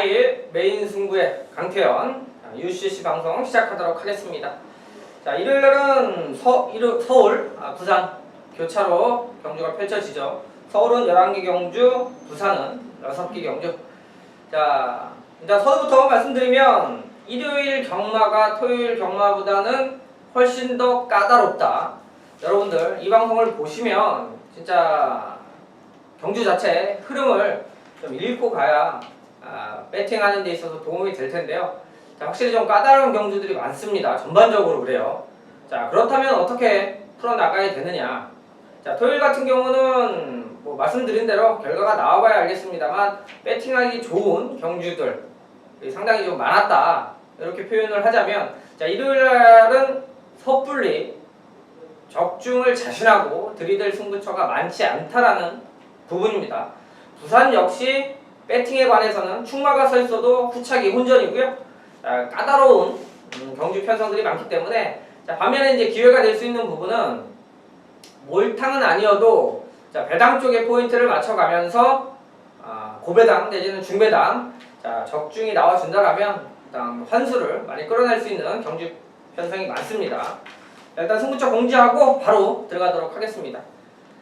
4일 메인 승부의 강태현 UCC 방송 시작하도록 하겠습니다. 자, 일요일날은 서울, 부산 교차로 경주가 펼쳐지죠. 서울은 11개 경주, 부산은 6개 경주. 자, 일단 서두부터 말씀드리면 일요일 경마가 토요일 경마보다는 훨씬 더 까다롭다. 여러분들 이 방송을 보시면 진짜 경주 자체 흐름을 좀 읽고 가야 배팅하는 데 있어서 도움이 될 텐데요. 자, 확실히 좀 까다로운 경주들이 많습니다. 전반적으로 그래요. 자, 그렇다면 어떻게 풀어나가야 되느냐. 자, 토요일 같은 경우는 뭐 말씀드린 대로 결과가 나와봐야 알겠습니다만 배팅하기 좋은 경주들 상당히 좀 많았다. 이렇게 표현을 하자면, 자, 일요일날은 섣불리 적중을 자신하고 들이댈 승부처가 많지 않다라는 부분입니다. 부산 역시 배팅에 관해서는 축마가 서 있어도 후차기 혼전이고요. 까다로운 경주 편성들이 많기 때문에, 자, 반면에 이제 기회가 될 수 있는 부분은 몰탕은 아니어도 자, 배당 쪽에 포인트를 맞춰가면서 고배당 내지는 중배당, 자, 적중이 나와준다라면 일단 환수를 많이 끌어낼 수 있는 경주 편성이 많습니다. 자, 일단 승부처 공지하고 바로 들어가도록 하겠습니다.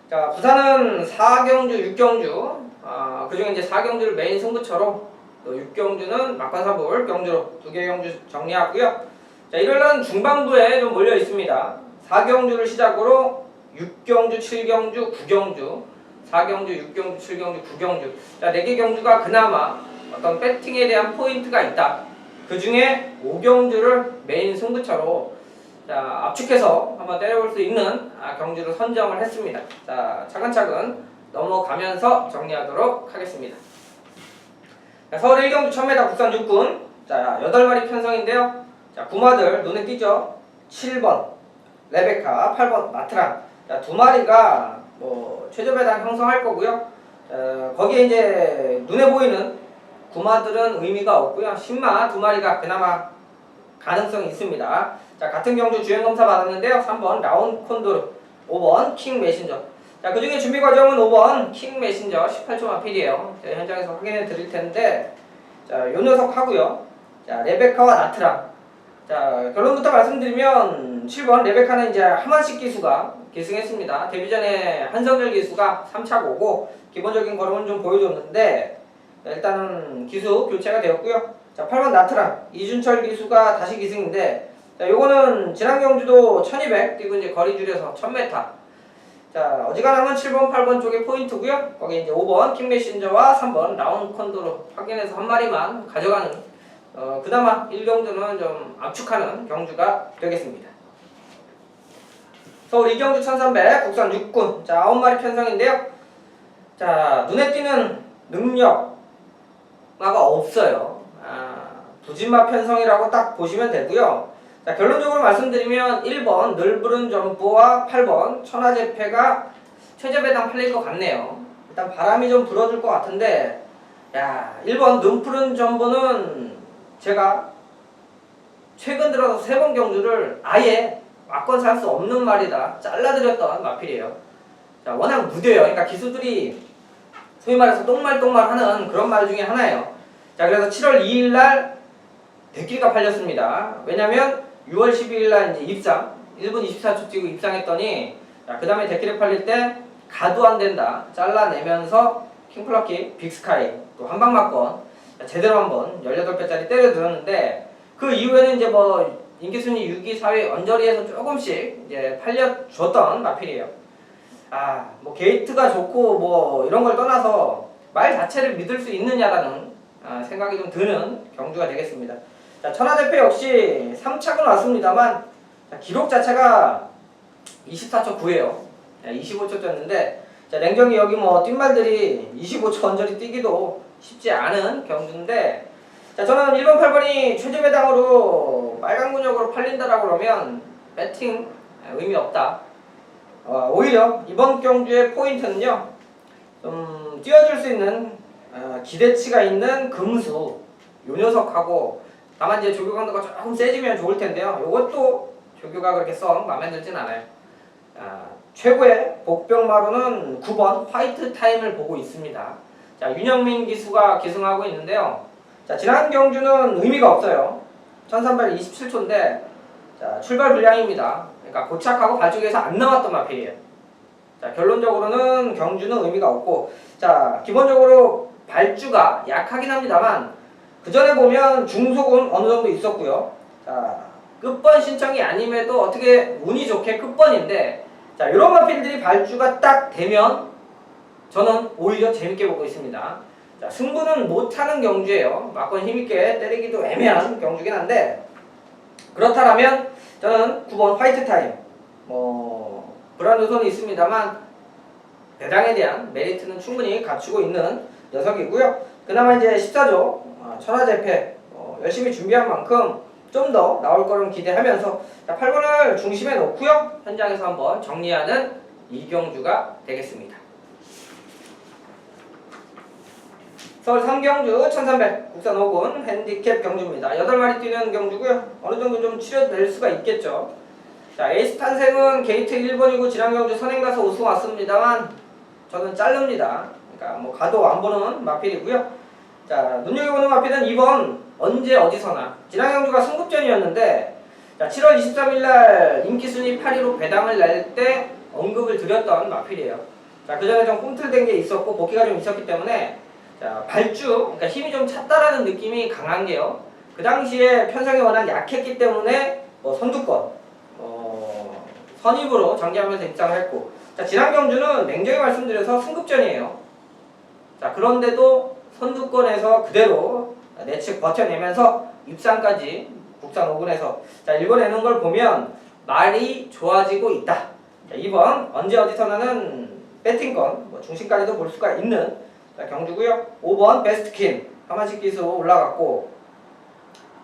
자, 부산은 4경주, 6경주, 그중에 이제 4경주를 메인 승부처로 또 6경주는 막관사불 경주로 2개 경주 정리하고요. 자, 일요일은 중반부에 좀 몰려 있습니다. 4경주를 시작으로 6경주, 7경주, 9경주, 4경주, 6경주, 7경주, 9경주. 자, 4개 경주가 그나마 어떤 배팅에 대한 포인트가 있다. 그 중에 5경주를 메인 승부처로 자, 압축해서 한번 때려볼 수 있는 경주를 선정을 했습니다. 자, 차근차근 넘어가면서 정리하도록 하겠습니다. 자, 서울 1경주 1000m 국산 육군. 자, 8마리 편성인데요. 자, 구마들 눈에 띄죠? 7번 레베카, 8번 마트랑. 자, 2마리가 뭐 최저배당 형성할 거고요. 거기에 이제 눈에 보이는 구마들은 의미가 없고요. 신마 2마리가 그나마 가능성이 있습니다. 자, 같은 경주 주행검사 받았는데요. 3번 라운 콘도르, 5번 킹 메신저. 자, 그 중에 준비 과정은 5번 킹 메신저 18초만 필이에요. 제가 현장에서 확인해 드릴 텐데, 자, 요 녀석 하고요. 자, 레베카와 나트랑. 자, 결론부터 말씀드리면 7번 레베카는 이제 하만식 기수가 계승했습니다. 데뷔 전에 한성열 기수가 3차고고 기본적인 걸음은 좀 보여줬는데, 일단은 기수 교체가 되었고요. 자, 8번 나트랑 이준철 기수가 다시 기승인데, 자, 요거는 지난 경주도 1200 뛰고 이제 거리 줄여서 1000m. 자, 어지간하면 7번, 8번 쪽에 포인트고요. 거기 이제 5번 킹메신저와 3번 라운 콘도로 확인해서 한 마리만 가져가는 그나마 1경주는 좀 압축하는 경주가 되겠습니다. 서울 2경주 1300 국산 육군. 자, 9마리 편성인데요. 자, 눈에 띄는 능력마가 없어요. 부진마 편성이라고 딱 보시면 되고요. 자, 결론적으로 말씀드리면 1번 늘부른 점포와 8번 천하제패가 최저배당 팔릴 것 같네요. 일단 바람이 좀 불어줄 것 같은데, 야, 1번 눈푸른 점포는 제가 최근 들어서 3번 경주를 아예 막건 살 수 없는 말이다 잘라드렸던 마필이에요. 자, 워낙 무뎌요. 그러니까 기수들이 소위 말해서 똥말 하는 그런 말 중에 하나예요. 자, 그래서 7월 2일날 대끼가 팔렸습니다. 왜냐면 6월 12일날 이제 입상 1분 24초 뛰고 입상했더니, 그 다음에 대끼를 팔릴 때 가도 안 된다 잘라내면서 킹플럭키 빅스카이 또 한방 맞건 제대로 한번 18배짜리 때려들었는데, 그 이후에는 이제 뭐 인기순위 6위, 4위 언저리에서 조금씩 이제 팔려줬던 마필이에요. 뭐 게이트가 좋고 뭐 이런 걸 떠나서 말 자체를 믿을 수 있느냐라는 생각이 좀 드는 경주가 되겠습니다. 자, 천하대표 역시 3차는 왔습니다만, 자, 기록 자체가 24초 9예요. 25초 뛰었는데, 자, 냉정히 여기 뭐 뛴말들이 25초 언저리 뛰기도 쉽지 않은 경주인데, 자, 저는 1번, 8번이 최저배당으로 빨간 근육으로 팔린다라고 그러면 배팅 의미 없다. 오히려 이번 경주의 포인트는요, 좀 뛰어줄 수 있는 기대치가 있는 금수 요 녀석하고, 다만 이제 조교 강도가 조금 세지면 좋을 텐데요. 요것도 조교가 그렇게 썩 마음에 들진 않아요. 최고의 복병마루는 9번 화이트 타임을 보고 있습니다. 자, 윤영민 기수가 기승하고 있는데요. 자, 지난 경주는 의미가 없어요. 1327초인데 자, 출발 불량입니다. 그러니까 고착하고 발주기에서 안 나왔던 마필이에요. 자, 결론적으로는 경주는 의미가 없고, 자, 기본적으로 발주가 약하긴 합니다만 그 전에 보면 중속은 어느 정도 있었고요. 자, 끝번 신청이 아님에도 어떻게 운이 좋게 끝번인데, 자, 이런 마필들이 발주가 딱 되면 저는 오히려 재밌게 보고 있습니다. 자, 승부는 못하는 경주예요. 막건 힘있게 때리기도 애매한 경주긴 한데, 그렇다면 저는 9번 화이트 타임, 불안 요소는 있습니다만 배당에 대한 메리트는 충분히 갖추고 있는 녀석이고요. 그나마 이제 14조 천하제패 열심히 준비한 만큼 좀 더 나올 거를 기대하면서, 자, 8번을 중심에 놓고요. 현장에서 한번 정리하는 이경주가 되겠습니다. 서울 3경주 1300 국산 5군 핸디캡 경주입니다. 8마리 뛰는 경주고요. 어느 정도 좀 치러낼 수가 있겠죠. 자, 에이스 탄생은 게이트 1번이고 지난 경주 선행 가서 우승 왔습니다만 저는 자릅니다. 그러니까 뭐 가도 안 보는 마필이고요. 자, 눈여겨보는 마필은 2번 언제 어디서나. 지난 경주가 승급전이었는데, 자, 7월 23일 날 인기순위 8위로 배당을 낼 때 언급을 드렸던 마필이에요. 자, 그 전에 좀 꿈틀댄 게 있었고 복귀가 좀 있었기 때문에, 자, 발주, 그러니까 힘이 좀 찼다라는 느낌이 강한 게요. 그 당시에 편성이 워낙 약했기 때문에 선두권, 선입으로 전개하면서 입장을 했고, 자, 지난 경주는 냉정히 말씀드려서 승급전이에요. 자, 그런데도 선두권에서 그대로 내측 버텨내면서 입상까지 국산 5군에서, 자, 읽어내는 걸 보면 말이 좋아지고 있다. 자, 2번 언제 어디서나는 배팅권 중심까지도 볼 수가 있는, 자, 경주고요. 5번 베스트킨 하만식 기수 올라갔고,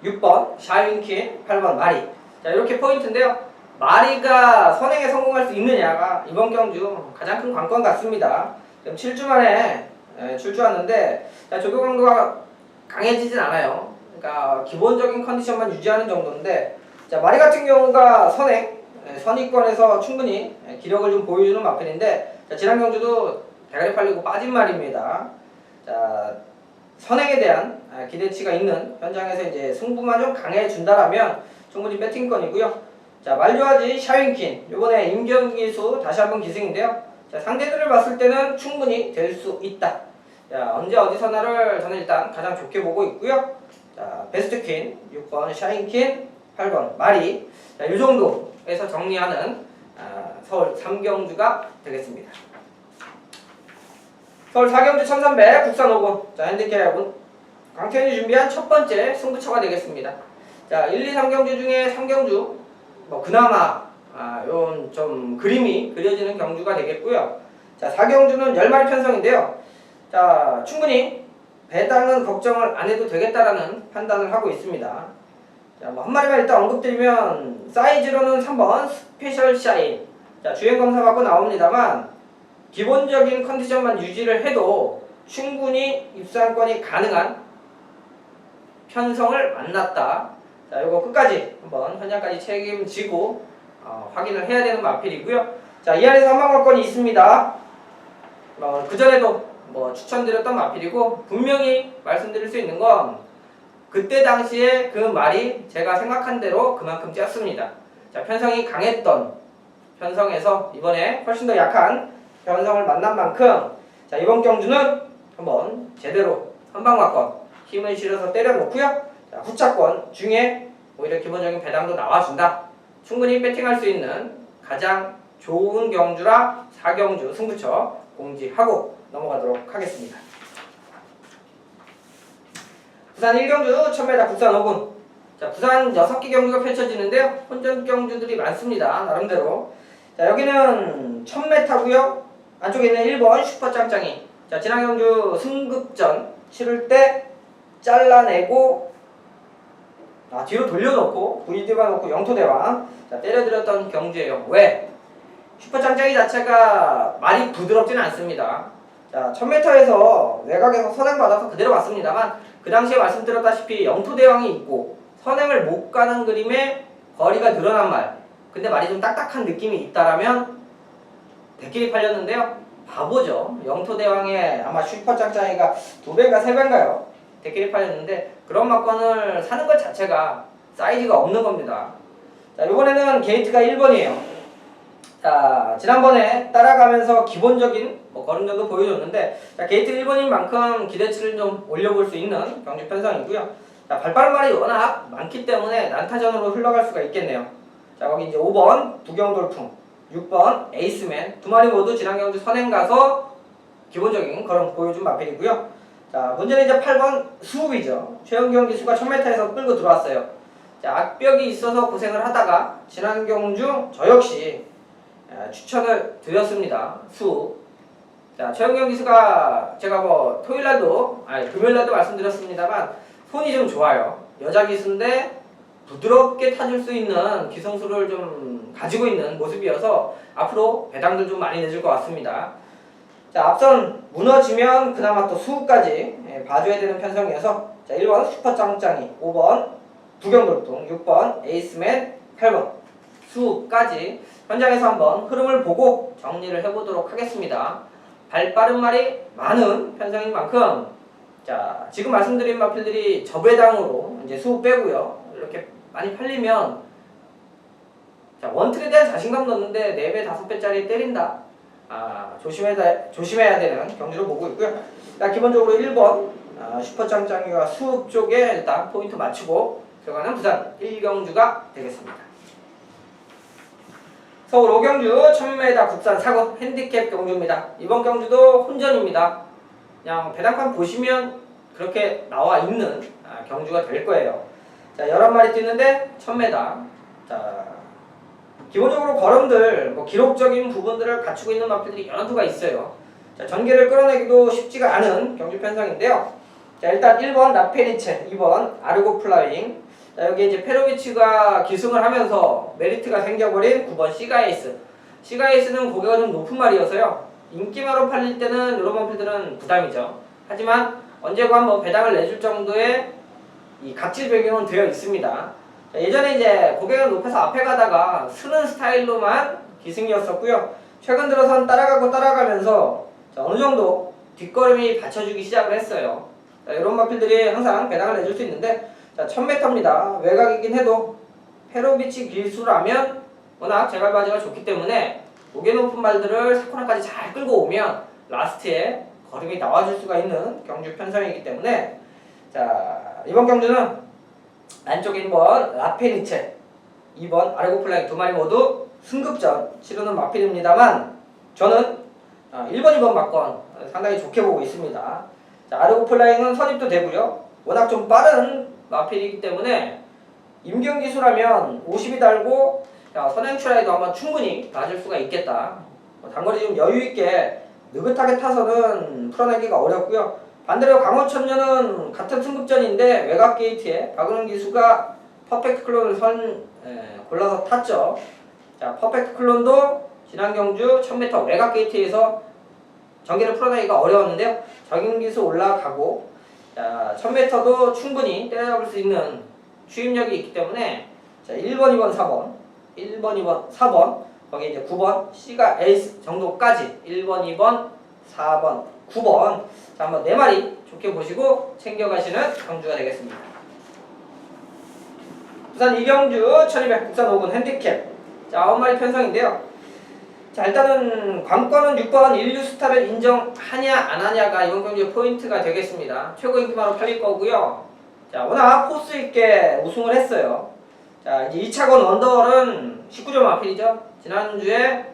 6번 샤윈킨, 8번 마리. 자, 이렇게 포인트인데요. 마리가 선행에 성공할 수 있느냐가 이번 경주 가장 큰 관건 같습니다. 지금 7주 만에 출주하는데, 자, 조교 강도가 강해지진 않아요. 그러니까 기본적인 컨디션만 유지하는 정도인데, 자, 마리 같은 경우가 선위권에서 충분히 기력을 좀 보여주는 마필인데, 자, 지난 경주도 대가리 팔리고 빠진 말입니다. 자, 선행에 대한 기대치가 있는 현장에서 이제 승부만 좀 강해준다라면 충분히 배팅권이고요. 자, 말좋아지 샤윈킨, 요번에 임경기수 다시 한번 기승인데요. 자, 상대들을 봤을 때는 충분히 될 수 있다. 자, 언제 어디서나를 저는 일단 가장 좋게 보고 있고요. 자, 베스트킨, 6번 샤윈킨, 8번 마리. 자, 이 정도에서 정리하는 서울 3경주가 되겠습니다. 서울 4경주 1300 국산 5군. 자, 핸디캡 강태현이 준비한 첫 번째 승부처가 되겠습니다. 자, 1, 2, 3경주 중에 3경주 그나마 요런 좀 그림이 그려지는 경주가 되겠고요. 자, 4경주는 10마리 편성인데요. 자, 충분히 배당은 걱정을 안 해도 되겠다라는 판단을 하고 있습니다. 자, 한 마리만 일단 언급드리면 사이즈로는 3번 스페셜 샤인. 자, 주행 검사 받고 나옵니다만 기본적인 컨디션만 유지를 해도 충분히 입상권이 가능한 편성을 만났다. 자, 이거 끝까지 한번 현장까지 책임지고 확인을 해야 되는 마필이고요. 자, 이 안에서 한방관건이 있습니다. 그 전에도 추천드렸던 마필이고, 분명히 말씀드릴 수 있는 건 그때 당시에 그 말이 제가 생각한 대로 그만큼 뛰었습니다. 자, 편성이 강했던 편성에서 이번에 훨씬 더 약한 편성을 만난 만큼, 자, 이번 경주는 한번 제대로 한방관건 힘을 실어서 때려놓고요. 자, 후차권 중에 오히려 기본적인 배당도 나와준다. 충분히 배팅할 수 있는 가장 좋은 경주라 4경주 승부처 공지하고 넘어가도록 하겠습니다. 부산 1경주 1000m 국산 5군. 자, 부산 6개 경주가 펼쳐지는데요. 혼전 경주들이 많습니다. 나름대로. 자, 여기는 1000m고요. 안쪽에 있는 1번 슈퍼짱짱이. 자, 지난 경주 승급전 치를 때 잘라내고 뒤로 돌려놓고 V뒤가 놓고 영토대왕, 자, 때려드렸던 경주예요. 왜? 슈퍼짱짱이 자체가 말이 부드럽지는 않습니다. 자, 1000m에서 외곽에서 선행받아서 그대로 왔습니다만 그 당시에 말씀드렸다시피 영토대왕이 있고 선행을 못 가는 그림에 거리가 늘어난 말, 근데 말이 좀 딱딱한 느낌이 있다라면 대끼리 팔렸는데요. 바보죠. 영토대왕의 아마 슈퍼짱짱이가 2배인가 3배인가요? 대끼리 팔렸는데 그런 막건을 사는 것 자체가 사이즈가 없는 겁니다. 자, 이번에는 게이트가 1번이에요. 자, 지난번에 따라가면서 기본적인 걸음정도 보여줬는데, 자, 게이트 1번인 만큼 기대치를 좀 올려볼 수 있는 경주 편성이고요. 자, 발빠른 말이 워낙 많기 때문에 난타전으로 흘러갈 수가 있겠네요. 자, 거기 이제 5번 두경돌풍, 6번 에이스맨 두 마리 모두 지난 경주 선행 가서 기본적인 걸음 보여준 마필이고요. 자, 문제는 이제 8번 수읍이죠. 최은경 기수가 1000m에서 끌고 들어왔어요. 자, 악벽이 있어서 고생을 하다가 지난 경주 저 역시 추천을 드렸습니다. 수읍. 자, 최은경 기수가 제가 토요일날도 금요일날도 말씀드렸습니다만 손이 좀 좋아요. 여자 기수인데 부드럽게 타줄 수 있는 기성수를 좀 가지고 있는 모습이어서 앞으로 배당들 좀 많이 내줄 것 같습니다. 자, 앞선 무너지면 그나마 또 수까지 봐줘야 되는 편성이어서, 자, 1번 슈퍼짱짱이, 5번 두경돌풍, 6번 에이스맨, 8번 수까지 현장에서 한번 흐름을 보고 정리를 해보도록 하겠습니다. 발빠른 말이 많은 편성인 만큼, 자, 지금 말씀드린 마필들이 저배당으로 이제 수 빼고요. 이렇게 많이 팔리면, 자, 원틀에 대한 자신감 넣는데 4배, 5배짜리 때린다. 조심해야 되는 경주로 보고 있고요. 자, 기본적으로 1번 슈퍼짱짱이와 수읍 쪽에 일단 포인트 맞추고 들어가는 부산 1경주가 되겠습니다. 서울 5경주 1000m 국산 사고 핸디캡 경주입니다. 이번 경주도 혼전입니다. 그냥 배당판 보시면 그렇게 나와 있는 경주가 될 거예요. 자, 11마리 뛰는데 1000m. 자, 기본적으로 걸음들, 기록적인 부분들을 갖추고 있는 마필들이 여러 두가 있어요. 자, 전개를 끌어내기도 쉽지가 않은 경주 편성인데요. 자, 일단 1번 라페리체, 2번 아르고 플라잉. 자, 여기 이제 페로비치가 기승을 하면서 메리트가 생겨버린 9번 시가에이스. 시가에이스는 고개가 좀 높은 말이어서요. 인기마로 팔릴 때는 이런 마필들은 부담이죠. 하지만 언제고 한번 배당을 내줄 정도의 이 각질 변경은 되어 있습니다. 예전에 이제 고개가 높아서 앞에 가다가 쓰는 스타일로만 기승이었었고요. 최근 들어선 따라가면서 어느 정도 뒷걸음이 받쳐주기 시작을 했어요. 자, 이런 마필들이 항상 배당을 내줄 수 있는데, 자, 1000m입니다. 외곽이긴 해도 페로비치 기수라면 워낙 제갈바지가 좋기 때문에 고개 높은 말들을 사코나까지 잘 끌고 오면 라스트에 걸음이 나와줄 수가 있는 경주 편성이기 때문에, 자, 이번 경주는 안쪽에 1번 라페리체, 2번 아르고플라잉 두 마리 모두 승급전 치르는 마필입니다만, 저는 1번, 2번 막건 상당히 좋게 보고 있습니다. 자, 아르고플라잉은 선입도 되고요. 워낙 좀 빠른 마필이기 때문에 임경기수라면 50이 달고, 자, 선행출하에도 아마 충분히 맞을 수가 있겠다. 단거리 좀 여유있게 느긋하게 타서는 풀어내기가 어렵고요. 반대로 강호천녀는 같은 승급전인데 외곽 게이트에 박은훈 기수가 퍼펙트 클론을 골라서 탔죠. 자, 퍼펙트 클론도 지난 경주 1000m 외곽 게이트에서 전개를 풀어내기가 어려웠는데요. 정인 기수 올라가고, 자, 1000m도 충분히 때려잡을 수 있는 추임력이 있기 때문에, 자, 1번, 2번, 4번, 1번, 2번, 4번, 거기 이제 9번 C가 에이스 정도까지 1번, 2번, 4번, 9번. 자, 한번 4마리 좋게 보시고 챙겨가시는 경주가 되겠습니다. 부산 2경주 1200 국산 5군 핸디캡. 자, 9마리 편성인데요. 자, 일단은 관건은 6번 인류스타를 인정하냐 안 하냐가 이번 경주의 포인트가 되겠습니다. 최고 인기마로 팔릴 거고요. 자, 워낙 포스 있게 우승을 했어요. 자, 이제 2차권 원더월은 19점 마필이죠. 지난주에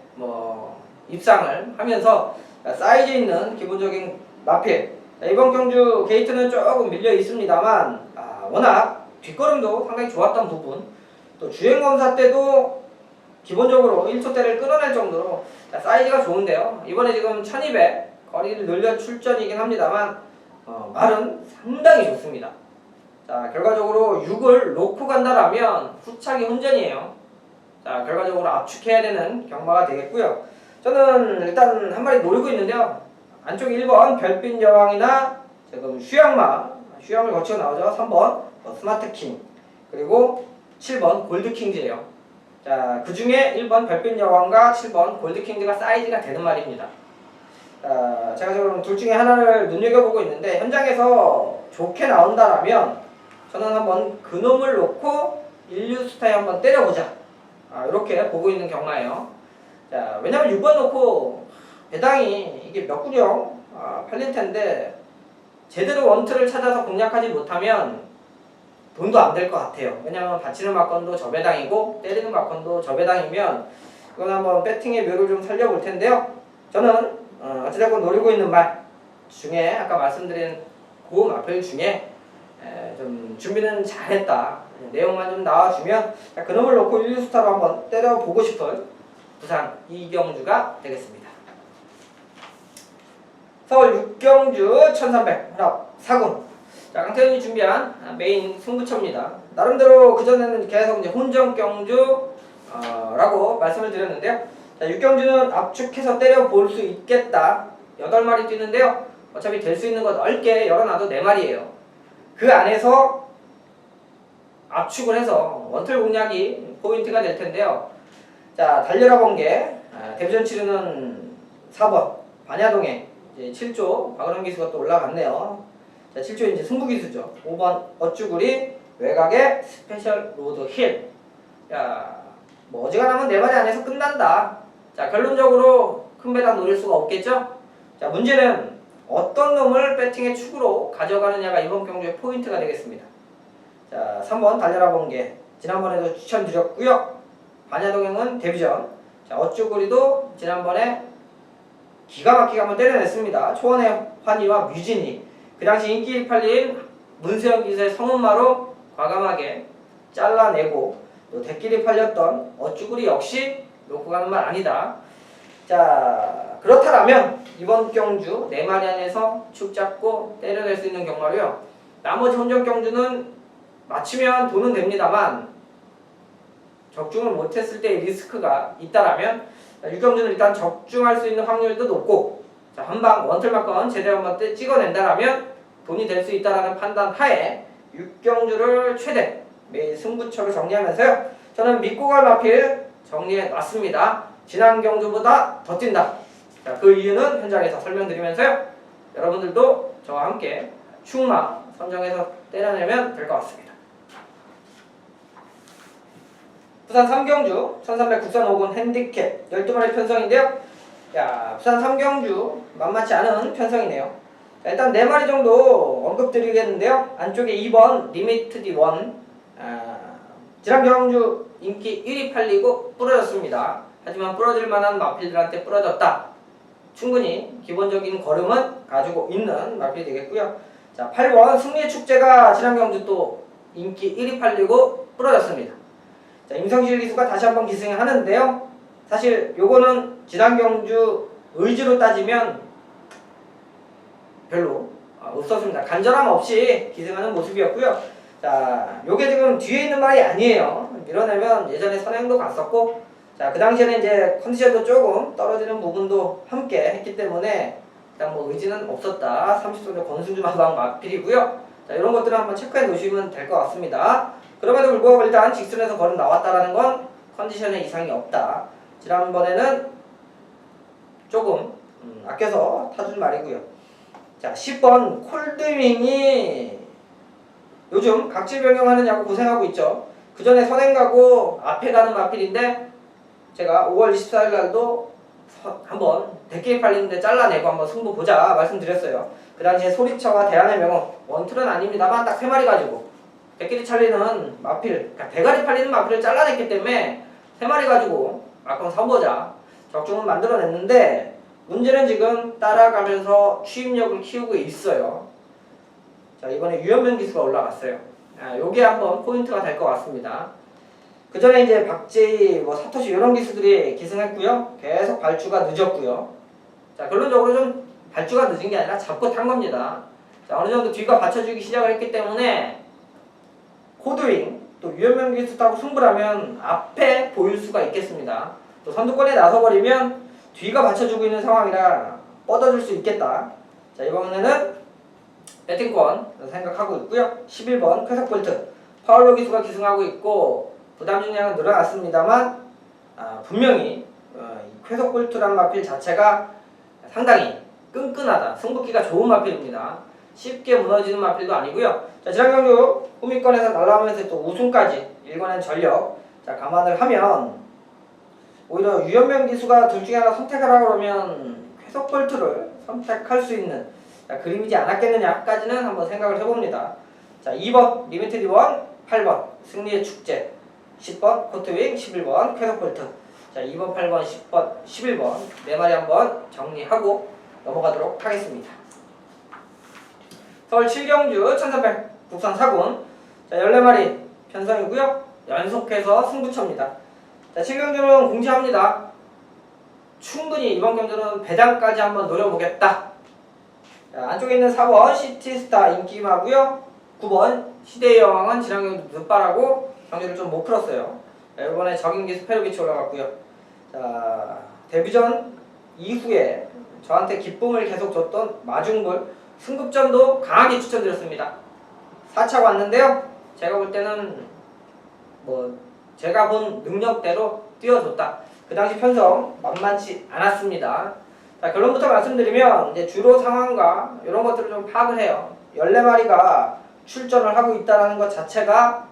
입상을 하면서 사이즈 있는 기본적인 마필. 자, 이번 경주 게이트는 조금 밀려 있습니다만, 워낙 뒷걸음도 상당히 좋았던 부분, 또 주행검사 때도 기본적으로 1초대를 끊어낼 정도로 사이즈가 좋은데요. 이번에 지금 1200 거리를 늘려 출전이긴 합니다만, 말은 상당히 좋습니다. 자, 결과적으로 6을 놓고 간다라면 후차기 혼전이에요. 자, 결과적으로 압축해야 되는 경마가 되겠고요. 저는 일단 한 마리 노리고 있는데요. 안쪽 1번 별빛 여왕이나 지금 휴양을 거치고 나오죠. 3번 스마트킹, 그리고 7번 골드킹즈예요. 자, 그 중에 1번 별빛 여왕과 7번 골드킹즈가 사이즈가 되는 말입니다. 제가 지금 둘 중에 하나를 눈여겨보고 있는데, 현장에서 좋게 나온다라면 저는 한번 그놈을 놓고 1루스타에 한번 때려보자. 이렇게 보고 있는 경마예요. 자, 왜냐면 6번 놓고 배당이 이게 몇 구령 팔릴 텐데 제대로 원투를 찾아서 공략하지 못하면 돈도 안 될 것 같아요. 왜냐면 받치는 막건도 저 배당이고 때리는 막건도 저 배당이면 이건 한번 배팅의 묘를 좀 살려볼 텐데요. 저는 어찌됐건 노리고 있는 말 중에 아까 말씀드린 그 마필 중에 좀 준비는 잘했다. 내용만 좀 나와주면 그놈을 놓고 1루스타로 한번 때려보고 싶은 부산 이경주가 되겠습니다. 서울 6경주 1300 하나 4군. 자, 강태현이 준비한 메인 승부처입니다. 나름대로 그전에는 계속 이제 혼전 경주 라고 말씀을 드렸는데요. 자, 6경주는 압축해서 때려볼 수 있겠다. 8마리 뛰는데요. 어차피 될 수 있는 거 넓게 열어놔도 4마리예요. 그 안에서 압축을 해서 원틀 공략이 포인트가 될 텐데요. 자, 달려라 번개 데뷔전 치르는 4번 반야동에 이제 7조 박은영 기수가 또 올라갔네요. 자, 7조 이제 승부 기수죠. 5번 어쭈구리 외곽에 스페셜 로드 힐. 야, 뭐 어지간하면 4마리 안에서 끝난다. 자, 결론적으로 큰 배당 노릴 수가 없겠죠? 자, 문제는 어떤 놈을 배팅의 축으로 가져가느냐가 이번 경주의 포인트가 되겠습니다. 자, 3번 달려라 번개 지난번에도 추천드렸고요. 반야동행은 데뷔전. 자, 어쭈구리도 지난번에 기가 막히게 한번 때려냈습니다. 초원의 환희와 뮤진이 그 당시 인기 팔린 문세영 기수의 성운마로 과감하게 잘라내고 또 대끼리 팔렸던 어쭈구리 역시 놓고 가는 말 아니다. 자, 그렇다면 이번 경주 4마리 안에서 축 잡고 때려낼 수 있는 경마로요. 나머지 혼전 경주는 맞추면 돈은 됩니다만 적중을 못했을 때의 리스크가 있다라면 6경주는 일단 적중할 수 있는 확률도 높고 자, 한방 원틀막건 제대로 한번 찍어낸다라면 돈이 될 수 있다라는 판단 하에 6경주를 최대 매일 승부처로 정리하면서요. 저는 믿고 갈 마필 정리해 놨습니다. 지난 경주보다 더 뛴다. 자, 그 이유는 현장에서 설명드리면서요. 여러분들도 저와 함께 축마 선정해서 때려내면 될 것 같습니다. 부산 3경주 1300 국산 5군 핸디캡 12마리 편성인데요. 야, 부산 3경주 만만치 않은 편성이네요. 자, 일단 4마리 정도 언급드리겠는데요. 안쪽에 2번 리미트디 1 지난 경주 인기 1위 팔리고 부러졌습니다. 하지만 부러질 만한 마필들한테 부러졌다. 충분히 기본적인 걸음은 가지고 있는 마필이 되겠고요. 자, 8번 승리의 축제가 지난 경주 또 인기 1위 팔리고 부러졌습니다. 자, 임성실 기수가 다시 한번 기승하는데요. 사실 요거는 지난 경주 의지로 따지면 별로 없었습니다. 간절함 없이 기승하는 모습이었고요. 자, 요게 지금 뒤에 있는 말이 아니에요. 밀어내면 예전에 선행도 갔었고 자, 그 당시에는 이제 컨디션도 조금 떨어지는 부분도 함께 했기 때문에 일단 뭐 의지는 없었다. 30손의 권승주 마방 마필이고요. 자, 이런 것들을 한번 체크해 놓으시면 될 것 같습니다. 그럼에도 불구하고 일단 직선에서 걸음 나왔다라는 건 컨디션에 이상이 없다. 지난번에는 조금 아껴서 타준 말이고요. 자, 10번 콜드윙이 요즘 각질 변경하느냐고 고생하고 있죠. 그 전에 선행 가고 앞에 가는 마필인데 제가 5월 24일 날도 한번 대끼리 팔리는데 잘라내고 한번 승부 보자 말씀드렸어요. 그 당시에 소리차와 대안의 명언 원툴은 아닙니다만 딱 3마리 가지고 대끼리 찰리는 마필, 그러니까 대가리 팔리는 마필을 잘라냈기 때문에 3마리 가지고 막건 사보자 적중을 만들어냈는데 문제는 지금 따라가면서 추임력을 키우고 있어요. 자, 이번에 유현명 기수가 올라갔어요. 요게 한번 포인트가 될 것 같습니다. 그 전에 이제 박제희, 사토시 이런 기수들이 기승했고요. 계속 발주가 늦었고요. 자, 결론적으로 좀 발주가 늦은 게 아니라 잡고 탄 겁니다. 자, 어느 정도 뒤가 받쳐주기 시작을 했기 때문에 코드윙, 또 유현명 기수 타고 승부를 하면 앞에 보일 수가 있겠습니다. 또 선두권에 나서버리면 뒤가 받쳐주고 있는 상황이라 뻗어줄 수 있겠다. 자, 이번에는 배팅권 생각하고 있고요. 11번 쾌석볼트 파울로 기수가 기승하고 있고 부담 중량은 늘어났습니다만 분명히 쾌석볼트란 마필 자체가 상당히 끈끈하다. 승부기가 좋은 마필입니다. 쉽게 무너지는 마필도 아니고요. 자, 지난 경주 후미권에서 날아오면서 또 우승까지 일궈낸 전력. 자, 감안을 하면 오히려 유현명 기수가 둘 중에 하나 선택을 하고 그러면 쾌속 볼트를 선택할 수 있는 그림이지 않았겠느냐까지는 한번 생각을 해봅니다. 자, 2번 리미티드 원, 8번 승리의 축제, 10번 코트윙, 11번 쾌속 볼트. 자, 2번, 8번, 10번, 11번 네 마리 한번 정리하고 넘어가도록 하겠습니다. 서울 7경주 1300 국산 4군. 자, 14마리 편성이고요. 연속해서 승부처입니다. 자, 7경주는 공지합니다. 충분히 이번 경주는 배당까지 한번 노려보겠다. 자, 안쪽에 있는 4번 시티스타 인기마고요. 9번 시대의 여왕은 지난 경주 늦바라고 경주를 좀 못 풀었어요. 자, 이번에 적임기 스페로비치 올라갔고요. 자, 데뷔전 이후에 저한테 기쁨을 계속 줬던 마중물 승급전도 강하게 추천드렸습니다. 4차가 왔는데요. 제가 볼 때는 제가 본 능력대로 뛰어줬다. 그 당시 편성 만만치 않았습니다. 자, 결론부터 말씀드리면 이제 주로 상황과 이런 것들을 좀 파악을 해요. 14마리가 출전을 하고 있다는 것 자체가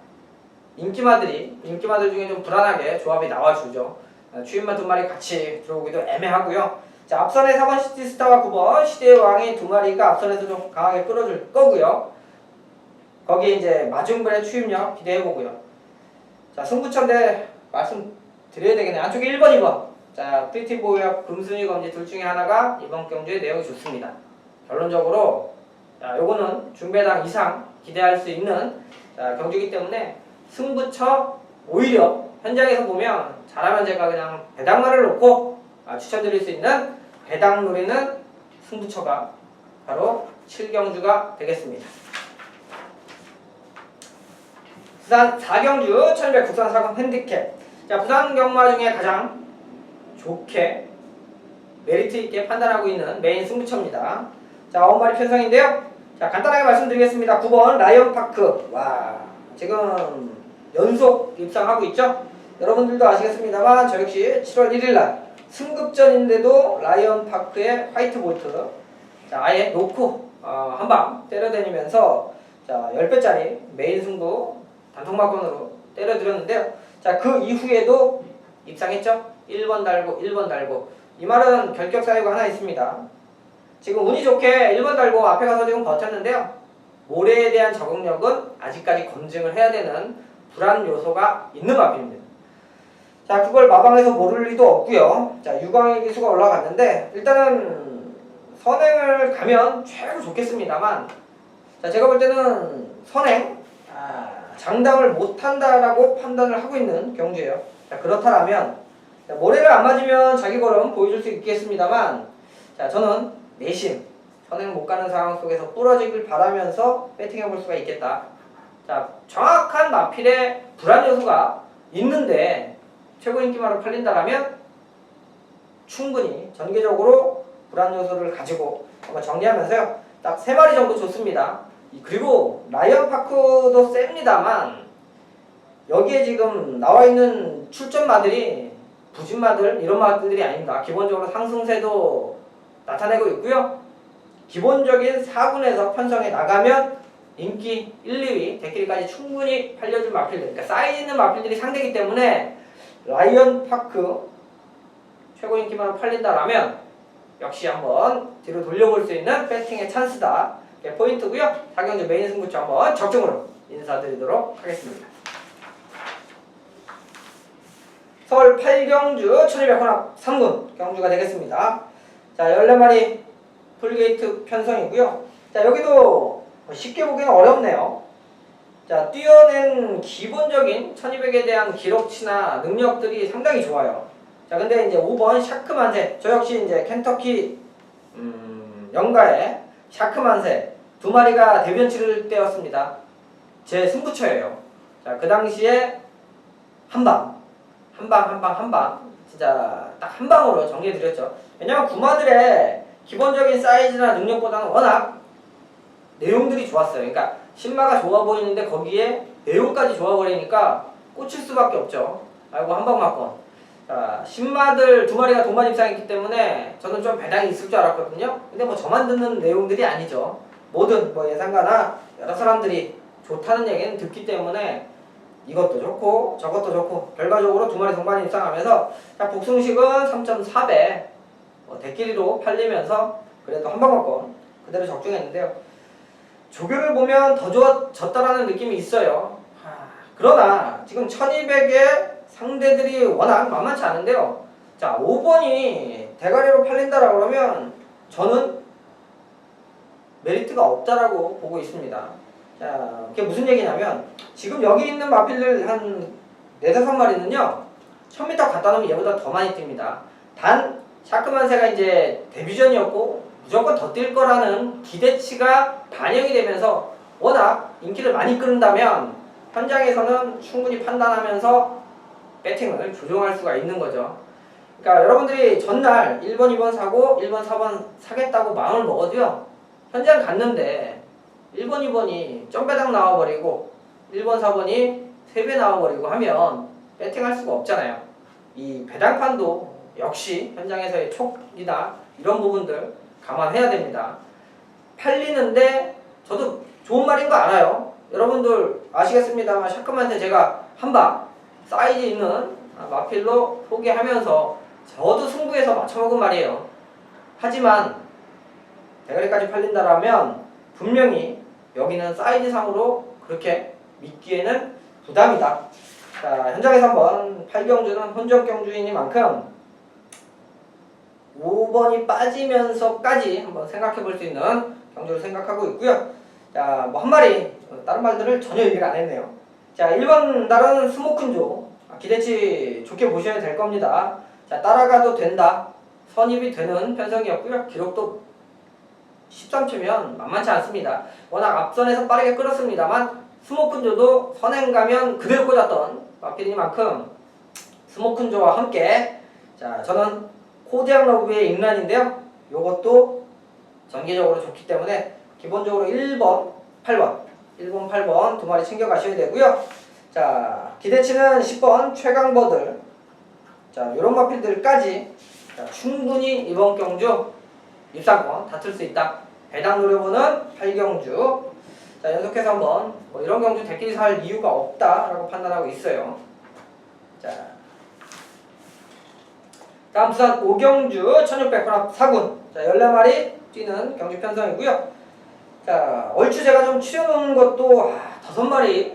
인기마들 중에 좀 불안하게 조합이 나와주죠. 추임마 2마리 같이 들어오기도 애매하고요. 자, 앞선에 4번 시티스타와 9번 시대의 왕이 2마리가 앞선에서 좀 강하게 끌어줄 거고요. 거기에 이제 마중불의 추임력 기대해보고요. 자, 승부처인데 말씀드려야 되겠네요. 안쪽에 1번, 2번. 자, 프리티보이와 금순위 검지 둘 중에 하나가 이번 경주의 내용이 좋습니다. 결론적으로 요거는 중배당 이상 기대할 수 있는 경주이기 때문에 승부처 오히려 현장에서 보면 잘하면 제가 그냥 배당말을 놓고 추천드릴 수 있는 배당 노리는 승부처가 바로 7경주가 되겠습니다. 부산 4경주 1200 국산 4군 핸디캡. 자, 부산 경마 중에 가장 좋게 메리트 있게 판단하고 있는 메인 승부처입니다. 자, 9마리 편성인데요. 자, 간단하게 말씀드리겠습니다. 9번 라이언파크. 와, 지금 연속 입상하고 있죠? 여러분들도 아시겠습니다만 저 역시 7월 1일날 승급전인데도 라이언파크의 화이트 볼트. 자, 아예 놓고 한방 때려다니면서 자, 10배짜리 메인 승부 단통마건으로 때려드렸는데요. 자, 그 이후에도 입상했죠? 1번 달고 1번 달고. 이 말은 결격 사유가 하나 있습니다. 지금 운이 좋게 1번 달고 앞에 가서 지금 버텼는데요. 모래에 대한 적응력은 아직까지 검증을 해야 되는 불안 요소가 있는 마필입니다. 자, 그걸 마방에서 모를 리도 없고요. 자, 유광의 기수가 올라갔는데 일단은 선행을 가면 최고 좋겠습니다만, 자, 제가 볼 때는 선행 장담을 못한다라고 판단을 하고 있는 경주예요. 자, 그렇다면 모래를 안 맞으면 자기 걸음 보여줄 수 있겠습니다만, 자, 저는 내심 선행 못 가는 상황 속에서 부러지길 바라면서 배팅해 볼 수가 있겠다. 자, 정확한 마필의 불안 요소가 있는데 최고 인기마로 팔린다라면 충분히 전개적으로 불안 요소를 가지고 한번 정리하면서요. 딱 3마리 정도 좋습니다. 그리고 라이언파크도 셉니다만 여기에 지금 나와 있는 출전마들이 부진마들 이런 마들이 아닙니다. 기본적으로 상승세도 나타내고 있고요. 기본적인 4군에서 편성에 나가면 인기 1, 2위 대끼리까지 충분히 팔려줄 마필들, 그러니까 사이즈 있는 마필들이 상대이기 때문에 라이언파크 최고 인기만 팔린다라면 역시 한번 뒤로 돌려볼 수 있는 배팅의 찬스다. 이게 포인트고요. 4경주 메인 승부처 한번 적중으로 인사드리도록 하겠습니다. 서울 8경주 1200 혼합 3군 경주가 되겠습니다. 자, 14마리 풀게이트 편성이고요. 자, 여기도 쉽게 보기는 어렵네요. 자, 뛰어낸 기본적인 1200에 대한 기록치나 능력들이 상당히 좋아요. 자, 근데 이제 5번 샤크만세, 저 역시 이제 켄터키 영가의 샤크만세 2마리가 대변 치를 때였습니다. 제 승부처예요. 자, 그 당시에 한방 진짜 딱 한방으로 정리해드렸죠. 왜냐면 구마들의 기본적인 사이즈나 능력보다는 워낙 내용들이 좋았어요. 그러니까 신마가 좋아 보이는데 거기에 내용까지 좋아 버리니까 꽂힐 수밖에 없죠. 아이고, 한방 맞건. 자, 신마들 2마리가 동반 입상했기 때문에 저는 좀 배당이 있을 줄 알았거든요. 근데 뭐 저만 듣는 내용들이 아니죠. 모든 뭐 예상가나 여러 사람들이 좋다는 얘기는 듣기 때문에 이것도 좋고 저것도 좋고 결과적으로 두 마리 동반이 입상하면서 자, 복숭식은 3.4배 대끼리로 팔리면서 그래도 한방어권 그대로 적중했는데요. 조교를 보면 더 좋아졌다라는 느낌이 있어요. 그러나 지금 1200의 상대들이 워낙 만만치 않은데요. 자, 5번이 대가리로 팔린다라고 그러면 저는 메리트가 없다라고 보고 있습니다. 자, 그게 무슨 얘기냐면 지금 여기 있는 마필들 한 4-5마리는요 1000m 갔다 놓으면 얘보다 더 많이 뜁니다. 단 샤크만세가 이제 데뷔전이었고 무조건 더 뛸 거라는 기대치가 반영이 되면서 워낙 인기를 많이 끌는다면 현장에서는 충분히 판단하면서 배팅을 조정할 수가 있는 거죠. 그러니까 여러분들이 전날 1번, 2번 사고 1번, 4번 사겠다고 마음을 먹어도요 현장 갔는데 1번, 2번이 점배당 나와버리고 1번, 4번이 3배 나와버리고 하면 배팅할 수가 없잖아요. 이 배당판도 역시 현장에서의 촉이나 이런 부분들 감안해야 됩니다. 팔리는데 저도 좋은 말인 거 알아요. 여러분들 아시겠습니다만 샤크만세 제가 한방 사이즈 있는 마필로 소개하면서 저도 승부에서 맞춰먹은 말이에요. 하지만 대가리까지 팔린다라면 분명히 여기는 사이즈상으로 그렇게 믿기에는 부담이다. 자, 현장에서 한번 8경주는 혼전 경주이니만큼 5번이 빠지면서까지 한번 생각해 볼 수 있는 경주를 생각하고 있고요. 자, 뭐 한 마리 다른 말들을 전혀 얘기를 안 했네요. 자, 1번 달은 스모큰조 기대치 좋게 보셔야 될 겁니다. 자, 따라가도 된다. 선입이 되는 편성이었고요. 기록도 13초면 만만치 않습니다. 워낙 앞선에서 빠르게 끌었습니다만 스모큰조도 선행 가면 그대로 꽂았던 마필이니만큼 스모큰조와 함께 자, 저는 코디앙 러브의 인란인데요. 요것도 전개적으로 좋기 때문에 기본적으로 1번, 8번 1번, 8번 두 마리 챙겨가셔야 되고요. 자, 기대치는 10번 최강버들 자, 요런 마필들까지 자, 충분히 이번 경주 입상권 다툴 수 있다. 배당 노려보는 8경주 자, 연속해서 한번 뭐 이런 경주 대끼리 살 이유가 없다라고 판단하고 있어요. 자, 다음 부산 5경주 1600 혼합 4군 자, 14마리 뛰는 경주 편성이고요. 자, 얼추 제가 좀 추려놓은 것도 5마리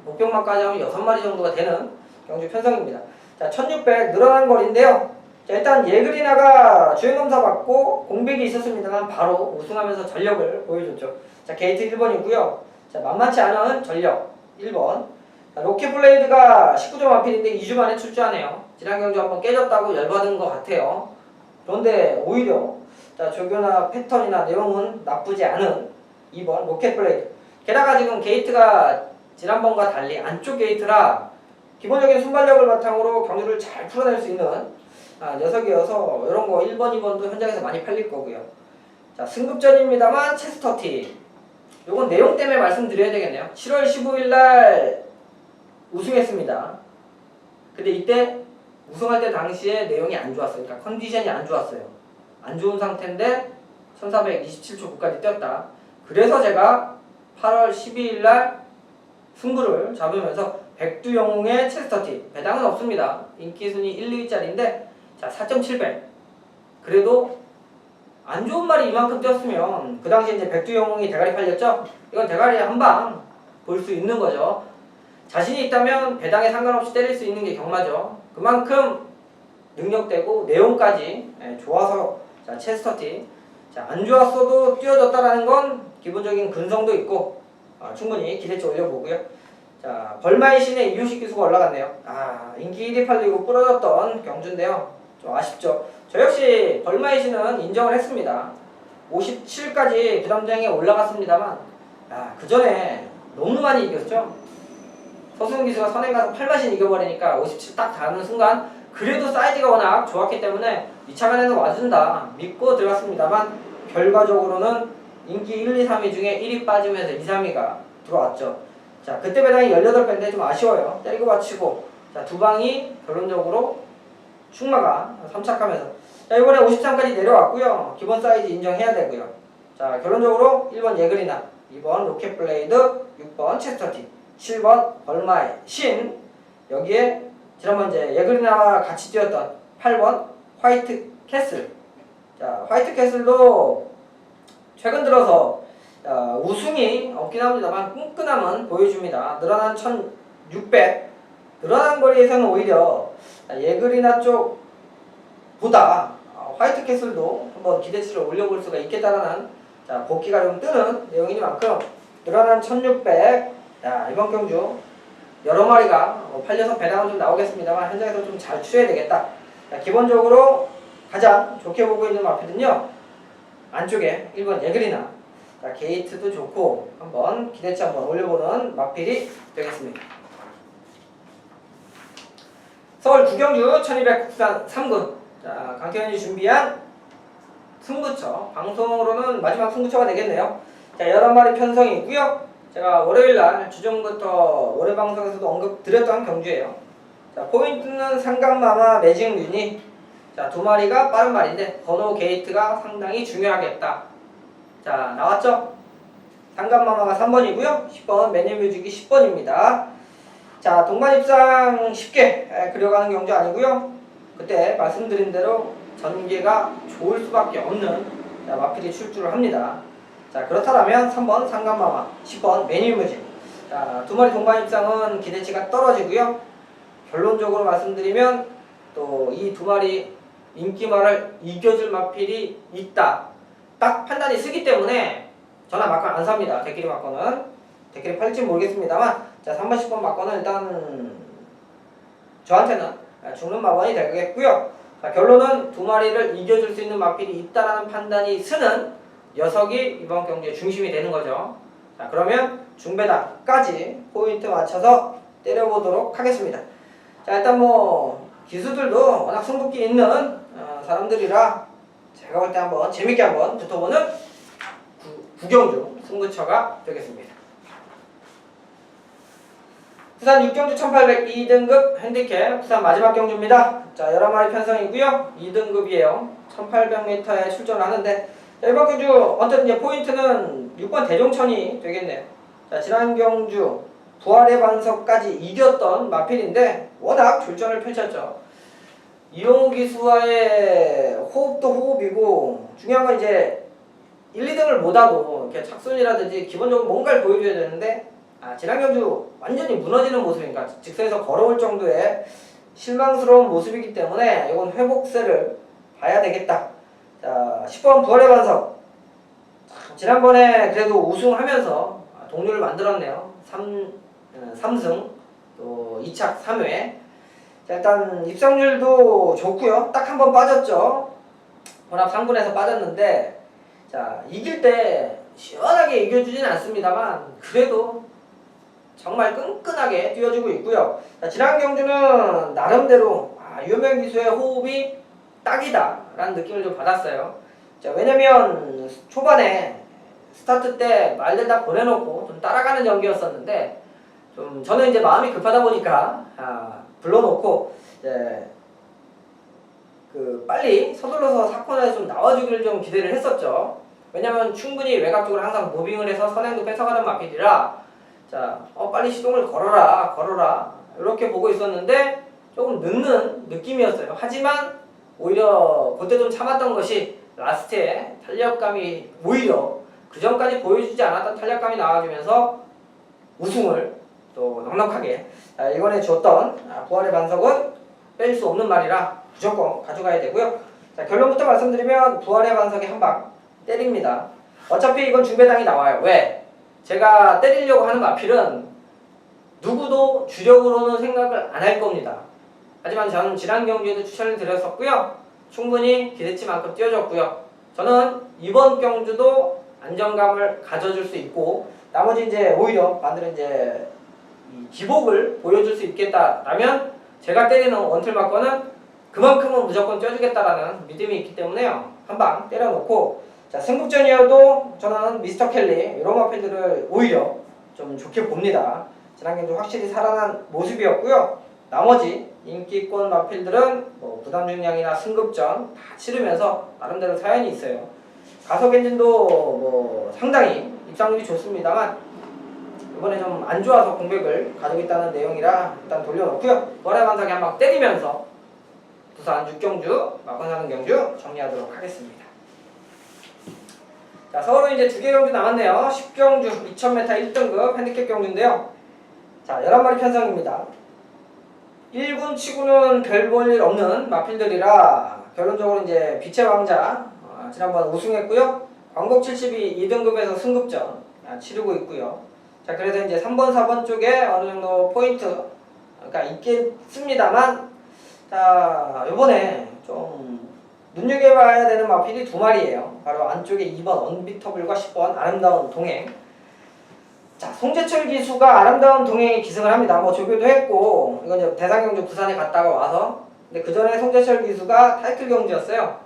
목표만까지 하면 6마리 정도가 되는 경주 편성입니다. 자, 1600 늘어난 거리인데요. 자, 일단 예그리나가 주행검사 받고 공백이 있었습니다만 바로 우승하면서 전력을 보여줬죠. 자, 게이트 1번이고요. 자, 만만치 않은 전력 1번. 자, 로켓블레이드가 19점 완필인데 2주 만에 출주하네요. 지난 경주 한번 깨졌다고 열받은 것 같아요. 그런데 오히려 자, 조교나 패턴이나 내용은 나쁘지 않은 2번 로켓블레이드. 게다가 지금 게이트가 지난번과 달리 안쪽 게이트라 기본적인 순발력을 바탕으로 경주를 잘 풀어낼 수 있는 녀석이어서 이런 거 1번, 2번도 현장에서 많이 팔릴 거고요. 자, 승급전입니다만 체스터티. 요건 내용 때문에 말씀드려야 되겠네요. 7월 15일 날 우승했습니다. 근데 이때 우승할 때 당시에 내용이 안 좋았어요. 그러니까 컨디션이 안 좋았어요. 안 좋은 상태인데 1427초 9까지 뛰었다. 그래서 제가 8월 12일 날 승부를 잡으면서 백두영웅의 체스터티 배당은 없습니다. 인기순위 1, 2위짜리인데 자 4.7배 그래도 안 좋은 말이 이만큼 뛰었으면 그 당시에 이제 백두영웅이 대가리 팔렸죠? 이건 대가리에 한방 볼 수 있는 거죠. 자신이 있다면 배당에 상관없이 때릴 수 있는 게 경마죠. 그만큼 능력되고 내용까지 좋아서 자 체스터티 자, 안 좋았어도 뛰어졌다라는 건 기본적인 근성도 있고 충분히 기대치 올려보고요. 자, 벌마의 신의 이효식 기수가 올라갔네요. 인기 1위 팔리고 부러졌던 경주인데요. 좀 아쉽죠. 저 역시 벌마의 신은 인정을 했습니다. 57까지 부담장에 올라갔습니다만 그 전에 너무 많이 이겼죠. 서승훈 기수가 선행 가서 8마신 이겨버리니까 57 딱 닿는 순간 그래도 사이즈가 워낙 좋았기 때문에 2차간에는 와준다 믿고 들어갔습니다만 결과적으로는 인기 1, 2, 3위 중에 1위 빠지면서 2, 3위가 들어왔죠. 자, 그때 배당이 18배인데 좀 아쉬워요. 때리고 받치고 자, 두 방이 결론적으로 충마가 3착하면서 자, 이번에 53까지 내려왔고요. 기본 사이즈 인정해야 되고요. 자, 결론적으로 1번 예그리나, 2번 로켓블레이드, 6번 체스터티, 7번 벌마의 신, 여기에 지난번 이제 예그리나와 같이 뛰었던 8번 화이트 캐슬. 자, 화이트 캐슬도 최근 들어서 우승이 없긴 합니다만 끈끈함은 보여줍니다. 늘어난 1600, 늘어난 거리에서는 오히려 예그리나 쪽보다 화이트 캐슬도 한번 기대치를 올려볼 수가 있겠다라는 복귀가 좀 뜨는 내용이니만큼 늘어난 1600, 이번 경주 여러 마리가 팔려서 배당은 좀 나오겠습니다만 현장에서 좀 잘 추려야 되겠다. 기본적으로 가장 좋게 보고 있는 마필은요, 안쪽에 1번 예그리나, 게이트도 좋고 한번 기대치 한번 올려보는 마필이 되겠습니다. 서울 구경주 1200 국산 3군, 강태현이 준비한 승부처, 방송으로는 마지막 승부처가 되겠네요. 자, 11마리 편성이 있고요. 제가 월요일날 주중부터 월요 방송에서도 언급드렸던 경주예요. 자, 포인트는 상감마마 매직윤이, 자, 2마리가 빠른 말인데 번호 게이트가 상당히 중요하겠다. 자, 나왔죠? 상감마마가 3번이고요. 10번 매니뮤직이 10번입니다. 자, 동반 입상 쉽게 그려가는 경주 아니고요. 그때 말씀드린 대로 전개가 좋을 수밖에 없는 마필이 출주를 합니다. 자, 그렇다면 3번 상감마마, 10번 매니뮤직. 자, 2마리 동반 입상은 기대치가 떨어지고요. 결론적으로 말씀드리면 또 이 2마리 인기말을 이겨줄 마필이 있다, 딱 판단이 쓰기 때문에 저는 마건 안 삽니다. 대끼리 마건은. 대끼리 팔릴지 모르겠습니다만, 자, 3번 10번 마건은 일단 저한테는 죽는 마건이 되겠고요. 자, 결론은 2마리를 이겨줄 수 있는 마필이 있다라는 판단이 쓰는 녀석이 이번 경기의 중심이 되는 거죠. 자, 그러면 중배당까지 포인트 맞춰서 때려보도록 하겠습니다. 자, 일단 뭐 기수들도 워낙 승부기 있는 사람들이라 제가 볼 때 한번 재밌게 한번 붙어보는 구경주 승부처가 되겠습니다. 부산 6경주 1800 2등급 핸디캡 부산 마지막 경주입니다. 자, 11마리 편성이고요. 2등급이에요. 1800m에 출전을 하는데, 자, 이번 경주 어쨌든 이제 포인트는 6번 대종천이 되겠네요. 자, 지난 경주 부활의 반석까지 이겼던 마필인데 워낙 졸전을 펼쳤죠. 이용우 기수와의 호흡도 호흡이고, 중요한 건 이제 1, 2등을 못하도 이렇게 착순이라든지 기본적으로 뭔가를 보여줘야 되는데, 지난 경주 완전히 무너지는 모습이니까 직선에서 걸어올 정도의 실망스러운 모습이기 때문에 이건 회복세를 봐야 되겠다. 자, 10번 부활의 반석. 지난번에 그래도 우승하면서 동료를 만들었네요. 3승 또 2착 3회. 자, 일단 입상률도 좋고요. 딱 한 번 빠졌죠. 혼합 3군에서 빠졌는데, 자, 이길 때 시원하게 이겨주진 않습니다만 그래도 정말 끈끈하게 뛰어주고 있고요. 자, 지난 경주는 나름대로 유명 기수의 호흡이 딱이다 라는 느낌을 좀 받았어요. 자, 왜냐면 초반에 스타트 때 말들 다 보내놓고 좀 따라가는 경기였었는데, 좀 저는 이제 마음이 급하다 보니까 불러놓고 이제 빨리 서둘러서 사코너에 좀 나와주기를 좀 기대를 했었죠. 왜냐면 충분히 외곽 쪽으로 항상 무빙을 해서 선행도 뺏어가는 마필이라, 자, 빨리 시동을 걸어라 이렇게 보고 있었는데 조금 늦는 느낌이었어요. 하지만 오히려 그때 좀 참았던 것이 라스트에 탄력감이, 오히려 그 전까지 보여주지 않았던 탄력감이 나와주면서 우승을 또 넉넉하게 이번에 줬던 부활의 반석은 뺄 수 없는 말이라 무조건 가져가야 되고요. 자, 결론부터 말씀드리면 부활의 반석이 한 방 때립니다. 어차피 이건 중배당이 나와요. 왜? 제가 때리려고 하는 마필은 누구도 주력으로는 생각을 안 할 겁니다. 하지만 저는 지난 경기에도 추천을 드렸었고요. 충분히 기대치만큼 뛰어줬고요. 저는 이번 경주도 안정감을 가져줄 수 있고, 나머지 이제 오히려 반대로 이제 이 기복을 보여줄 수 있겠다라면 제가 때리는 원틀 맞고는 그만큼은 무조건 뛰어주겠다라는 믿음이 있기 때문에요. 한 방 때려놓고, 자, 승급전이어도 저는 미스터 켈리 이런 마필들을 오히려 좀 좋게 봅니다. 지난 경주 확실히 살아난 모습이었고요. 나머지 인기권 마필들은 뭐 부담 중량이나 승급전 다 치르면서 나름대로 사연이 있어요. 가속 엔진도 뭐 상당히 입상률이 좋습니다만 이번에 좀 안 좋아서 공백을 가지고 있다는 내용이라 일단 돌려놓고요. 월해 반사기 한 방 때리면서 부산 6경주, 마건사는 경주 정리하도록 하겠습니다. 자, 서울은 이제 2개 경주 남았네요. 10경주 2000m 1등급 핸디캡 경주인데요. 자, 11마리 편성입니다. 1군 치고는 별 볼 일 없는 마필들이라 결론적으로 이제 빛의 왕자 지난번 우승했고요. 광복 72 2등급에서 승급전 치르고 있고요. 자, 그래서 이제 3번, 4번 쪽에 어느 정도 포인트가 있겠습니다만, 자, 요번에 좀 눈여겨봐야 되는 마필이 2마리예요. 바로 안쪽에 2번 언비터블과 10번 아름다운 동행. 자, 송재철 기수가 아름다운 동행에 기승을 합니다. 뭐 조교도 했고, 이건 이제 대상경주 부산에 갔다가 와서, 근데 그 전에 송재철 기수가 타이틀 경주였어요.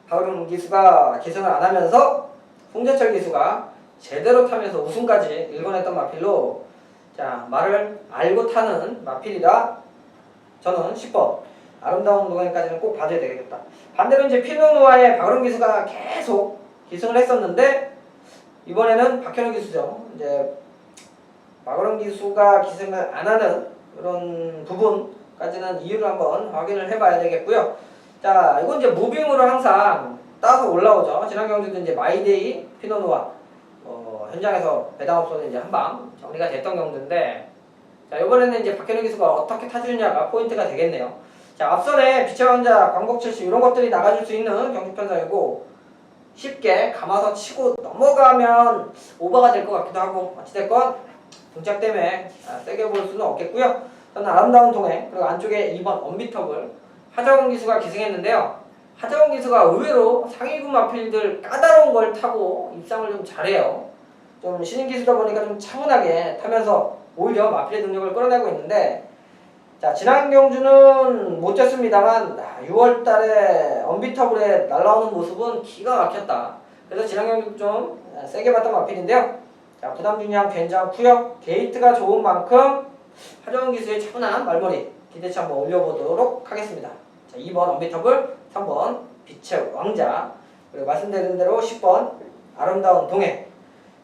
박은웅 기수가 기승을 안 하면서 송재철 기수가 제대로 타면서 우승까지 일궈냈던 마필로, 자, 말을 알고 타는 마필이라 저는 10번 아름다운 동행까지는 꼭 봐줘야 되겠다. 반대로 이제 피노누아의 박은웅 기수가 계속 기승을 했었는데 이번에는 박현우 기수죠. 이제 박은웅 기수가 기승을 안 하는 그런 부분까지는 이유를 한번 확인을 해봐야 되겠고요. 자, 이건 이제 무빙으로 항상 따서 올라오죠. 지난 경주도 이제 마이데이 피노누아 현장에서 배당업소는 이제 한방 정리가 됐던 경주인데, 자, 이번에는 이제 박현우 기수가 어떻게 타주느냐가 포인트가 되겠네요. 자, 앞선에 빛의 왕자, 광복 70 이런 것들이 나가줄 수 있는 경주 편성이고, 쉽게 감아서 치고 넘어가면 오버가 될 것 같기도 하고, 어찌됐건 동작 때문에 세게 볼 수는 없겠고요. 저는 아름다운 동행, 그리고 안쪽에 2번 언비터블 하정훈 기수가 기승했는데요. 하정훈 기수가 의외로 상위군 마필들 까다로운 걸 타고 입상을 좀 잘해요. 좀 신인 기수다 보니까 좀 차분하게 타면서 오히려 마필의 능력을 끌어내고 있는데, 자, 지난 경주는 못 졌습니다만 6월 달에 언비터블에 날라오는 모습은 기가 막혔다. 그래서 지난 경주 좀 세게 봤던 마필인데요. 자, 부담 중량 괜찮고요. 게이트가 좋은 만큼 하정훈 기수의 차분한 말머리 기대치 한번 올려보도록 하겠습니다. 자, 2번 언비터블, 3번 빛의 왕자, 그리고 말씀드린 대로 10번 아름다운 동행.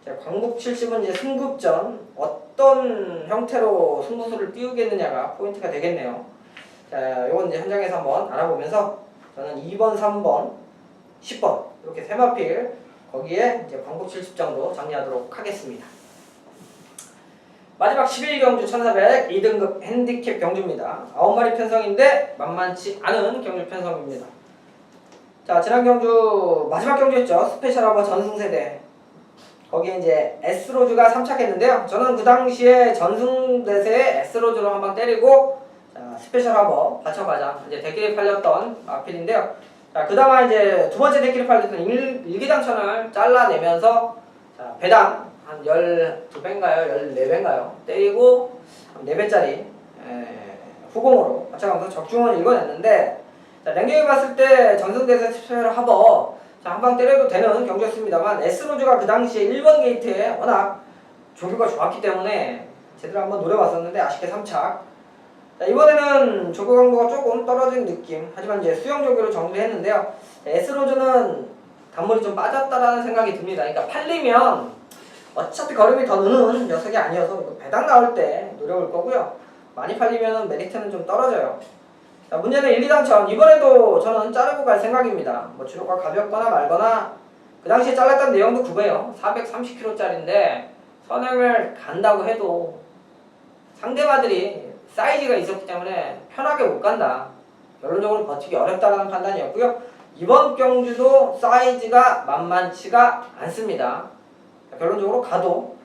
자, 광복 70은 이제 승급전 어떤 형태로 승부수를 띄우겠느냐가 포인트가 되겠네요. 자, 요건 이제 현장에서 한번 알아보면서 저는 2번, 3번, 10번 이렇게 세 마필 거기에 이제 광복 70 정도 정리하도록 하겠습니다. 마지막 11경주 1400 2등급 핸디캡 경주입니다. 9마리 편성인데 만만치 않은 경주 편성입니다. 자, 지난 경주 마지막 경주였죠. 스페셜하버 전승세대. 거기에 이제 S로즈가 3착했는데요. 저는 그 당시에 전승대세에 S로즈로 한방 때리고, 자, 스페셜하버 받쳐가자 이제 대끼리 팔렸던 마필인데요. 자, 그다음에 이제 두 번째 대끼리 팔렸던 일기당천을 잘라내면서, 자, 배당 한 12배인가요? 14배인가요? 때리고 4배짜리 후공으로 받쳐가면서 적중을 읽어냈는데, 자, 냉정히 봤을 때 전승대세 스페셜하버 한방 때려도 되는 경주였습니다만 S로즈가 그 당시에 1번 게이트에 워낙 조교가 좋았기 때문에 제대로 한번 노려봤었는데 아쉽게 3착. 자, 이번에는 조교 강도가 조금 떨어진 느낌. 하지만 이제 수영 조교로 정리했는데요. S로즈는 단물이 좀 빠졌다라는 생각이 듭니다. 그러니까 팔리면 어차피 걸음이 더 느는 녀석이 아니어서 배당 나올 때 노려볼 거고요. 많이 팔리면 메리트는 좀 떨어져요. 자, 문제는 1, 2당천. 이번에도 저는 자르고 갈 생각입니다. 뭐 주로가 가볍거나 말거나, 그 당시에 잘랐던 내용도 그거예요. 430kg짜리인데 선행을 간다고 해도 상대마들이 사이즈가 있었기 때문에 편하게 못 간다. 결론적으로 버티기 어렵다는 판단이었고요. 이번 경주도 사이즈가 만만치가 않습니다. 자, 결론적으로 가도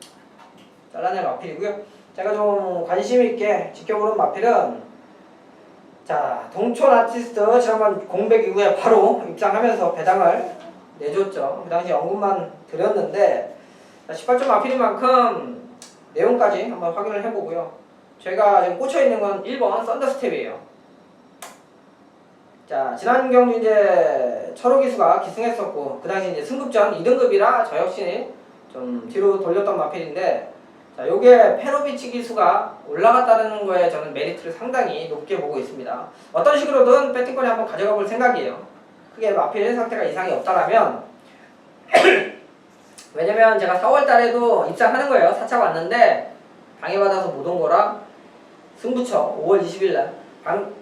잘라낼 마필이고요. 제가 좀 관심있게 지켜보는 마필은, 자, 동촌 아티스트 지난번 공백 이후에 바로 입상하면서 배당을 내줬죠. 그 당시 언급만 드렸는데, 18점 마필인 만큼 내용까지 한번 확인을 해보고요. 제가 지금 꽂혀있는 건 1번 썬더스텝이에요. 자, 지난 경주 이제 철호 기수가 기승했었고, 그 당시 이제 승급전 2등급이라 저 역시 좀 뒤로 돌렸던 마필인데, 자, 요게 페로비치 기수가 올라갔다는 거에 저는 메리트를 상당히 높게 보고 있습니다. 어떤 식으로든 배팅권에 한번 가져가 볼 생각이에요. 크게 마필 상태가 이상이 없다라면, 왜냐면 제가 4월 달에도 입상하는 거예요. 4차 왔는데 방해받아서 못 온 거라 승부처 5월 20일 날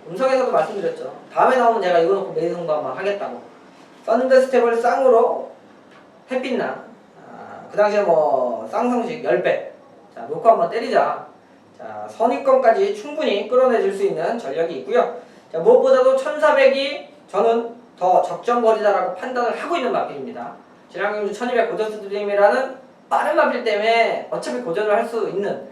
음성에서도 말씀드렸죠. 다음에 나오면 제가 이거 놓고 메인 승부 한번 하겠다고. 썬더 스텝을 쌍으로 햇빛나 그 당시에 뭐 쌍성식 10배 자 놓고 한번 때리자. 자 선입권까지 충분히 끌어내줄 수 있는 전략이 있고요. 자 무엇보다도 1400이 저는 더 적정거리다라고 판단을 하고 있는 마필입니다. 지난 경주 1200 고저스 드림이라는 빠른 마필 때문에 어차피 고전을 할 수 있는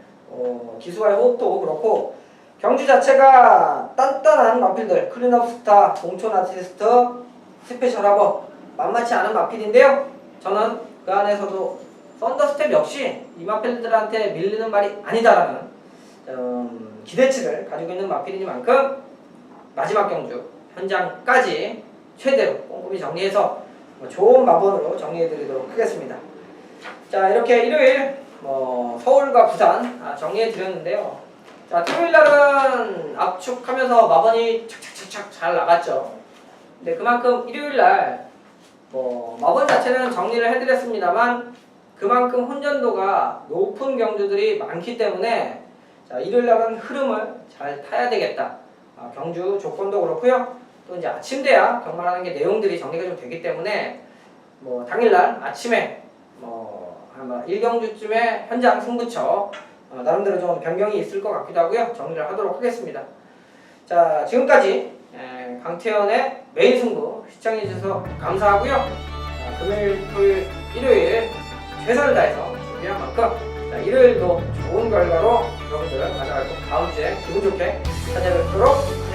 기수와의 호흡도 그렇고 경주 자체가 단단한 마필들 클린업 스타, 공촌 아티스트, 스페셜 하버 만만치 않은 마필인데요. 저는 그 안에서도 썬더스텝 역시 이 마필들한테 밀리는 말이 아니다라는 기대치를 가지고 있는 마필이니만큼 마지막 경주 현장까지 최대로 꼼꼼히 정리해서 좋은 마번으로 정리해드리도록 하겠습니다. 자 이렇게 일요일 서울과 부산 정리해드렸는데요. 자 토요일날은 압축하면서 마번이 착착착착 잘 나갔죠. 근데 그만큼 일요일날 마번 자체는 정리를 해드렸습니다만 그만큼 혼전도가 높은 경주들이 많기 때문에 자 일요일날은 흐름을 잘 타야 되겠다. 경주 조건도 그렇고요. 또 이제 아침 돼야 경말하는 게 내용들이 정리가 좀 되기 때문에 당일날 아침에 아마 1경주쯤에 현장 승부처 나름대로 좀 변경이 있을 것 같기도 하고요. 정리를 하도록 하겠습니다. 자 지금까지 강태현의 메인 승부 시청해주셔서 감사하고요. 금요일, 토요일, 일요일 최선을 다해서 준비한 만큼 일요일도 좋은 결과로 여러분들 다음 주에 기분 좋게 찾아뵙도록